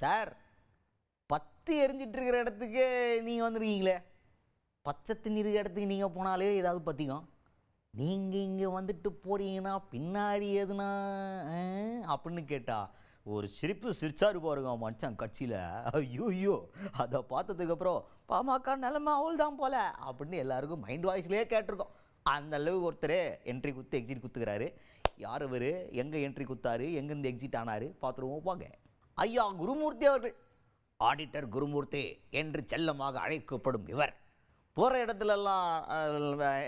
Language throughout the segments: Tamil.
சார், பத்து எரிஞ்சிட்டு இருக்கிற இடத்துக்கு நீங்கள் வந்துருக்கீங்களே, பச்சை தண்ணி இருக்கிற இடத்துக்கு நீங்கள் போனாலே ஏதாவது பற்றிக்கும். நீங்கள் இங்கே வந்துட்டு போறீங்கன்னா பின்னாடி எதுனா அப்படின்னு கேட்டா ஒரு சிரிப்பு சிரிச்சாரு பாருங்க மச்சான் கட்சியில். ஐயோ, அதை பார்த்ததுக்கப்புறம் பாமக நிலைமை அவள் தான் போல அப்படின்னு எல்லாருக்கும் மைண்ட் வாய்ஸ்லேயே கேட்டிருக்கோம். அந்த அளவுக்கு ஒருத்தர் என்ட்ரி குத்து எக்ஸிட் குத்துக்கிறாரு. யார் இவர், எங்கே என்ட்ரி குத்தாரு, எங்கேருந்து எக்ஸிட் ஆனார் பார்த்துருவோம் போங்க. ஐயா குருமூர்த்தி அவர்கள், ஆடிட்டர் குருமூர்த்தி என்று செல்லமாக அழைக்கப்படும் இவர் போகிற இடத்துலலாம்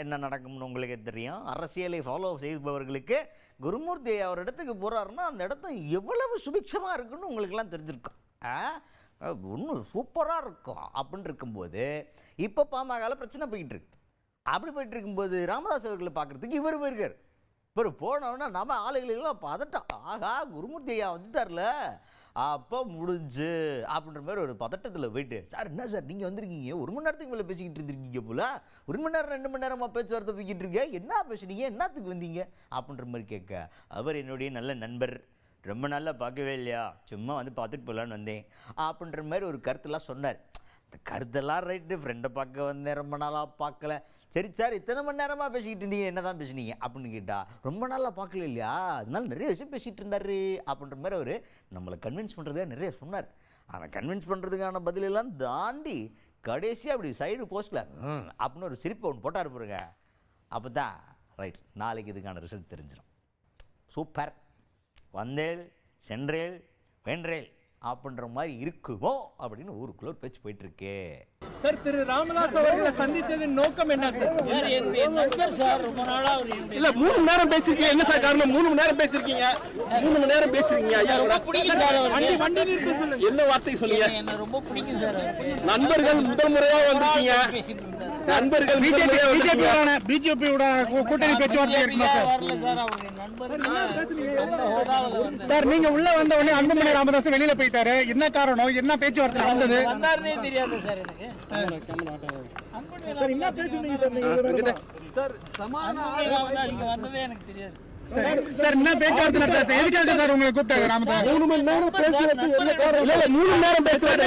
என்ன நடக்கும்னு உங்களுக்கு தெரியும். அரசியலை ஃபாலோ செய்பவர்களுக்கு குருமூர்த்தி அவர் இடத்துக்கு போகிறாருன்னா அந்த இடத்த எவ்வளவு சுபிக்ஷமாக இருக்குன்னு உங்களுக்கெல்லாம் தெரிஞ்சிருக்கும். ஒன்றும் சூப்பராக இருக்கும் அப்படின்னு இருக்கும்போது இப்போ பாமகவில் பிரச்சனை போய்கிட்டு இருக்கு. அப்படி போயிட்டு இருக்கும்போது ராமதாஸ் அவர்களை பார்க்குறதுக்கு இவர் போயிருக்கார். இவர் போனோன்னா நம்ம ஆளுகளுக்கெல்லாம் பதட்டம். ஆகா, குருமூர்த்தி ஐயா வந்துட்டார்ல, அப்போ முடிஞ்சு அப்படின்ற மாதிரி ஒரு பதட்டத்தில் போயிட்டு, சார் என்ன சார் நீங்கள் வந்திருக்கீங்க, 1 மணி நேரத்துக்கு மேலே பேசிக்கிட்டு இருந்திருக்கீங்க போல, 1 மணி நேரம் 2 மணி நேரமாக பேச்சுவார்த்தை போய்கிட்டு இருக்கேன், என்ன பேசுனீங்க, என்னத்துக்கு வந்தீங்க அப்படின்ற மாதிரி கேட்க, அவர் என்னுடைய நல்ல நண்பர், ரொம்ப நாளாக பார்க்கவே இல்லையா, சும்மா வந்து பார்த்துட்டு போகலான்னு வந்தேன் அப்படின்ற மாதிரி ஒரு கருத்தெல்லாம் சொன்னார். இந்த கருத்தெல்லாம் ரைட்டு, ஃப்ரெண்டை பார்க்க வந்தேன், ரொம்ப நாளாக பார்க்கல. சரி சார், இத்தனை மணி நேரமாக பேசிக்கிட்டு இருந்தீங்க, என்ன தான் பேசுனீங்க அப்படின்னு கேட்டால், ரொம்ப நாளாக பார்க்கல இல்லையா, அதனால நிறைய விஷயம் பேசிகிட்டு இருந்தார் அப்படின்ற மாதிரி அவர் நம்மளை கன்வின்ஸ் பண்ணுறதுக்காக நிறைய சொன்னார். அதை கன்வின்ஸ் பண்ணுறதுக்கான பதிலெல்லாம் தாண்டி கடைசியாக அப்படி சைடு போஸ்ட்டில் அப்படின்னு ஒரு சிரிப்பை ஒன்று போட்டார் பாருங்க. அப்போ தான் ரைட், நாளைக்கு இதுக்கான ரிசல்ட் தெரிஞ்சிடும். சூப்பர், வந்தேல் சென்றேல் வென்றேல் அப்படின்ற மாதிரி இருக்குமோ அப்படின்னு ஊருக்குள்ள ஒரு பேச்சு போயிட்டு இருக்கு. சார், திரு ராமதாஸ் அவர்களை சந்திச்சதின் நோக்கம் என்ன சார்? நண்பர் சார், ரொம்ப நாளா இல்ல 3 மணி நேரம் பேசிருக்கீங்க, என்ன சார் காரணம்? 3 மணி நேரம் பேசிருக்கீங்க, 3 மணி நேரம் பேசுறீங்க. ஐயா ரொம்ப பிடிக்கும் சார். வண்டி நிறுத்த சொல்லுங்க, என்ன வார்த்தை சொல்லுங்க? என்ன ரொம்ப பிடிக்கும் சார். நண்பர்கள் முதல் முறையா வந்திருக்கீங்க. நண்பர்கள் பிஜேபியோட கூட்டணி பேச்சுவார்த்தை இருக்குமா சார்? வரல சார், அவங்க நண்பர் சார், நீங்க உள்ள வந்த உடனே அன்புமணி ராமதாஸ் வெளியில போயிட்டாரு, என்ன காரணம், என்ன பேச்சுவார்த்தை நடந்தது? வந்தாருன்னே தெரியாது சார் எனக்கு. சார், என்ன பேசுனீங்க சார்? இங்க வந்ததே எனக்கு தெரியாது சார். என்ன பேச்சுவார்த்தை நடந்தது, எதுக்காக சார் உங்களை கூப்பிட்டாங்க ராமதாஸ்? 3 மணி நேரம் பேசுறது என்ன காரணம்? 3 மணி நேரம் பேசுறது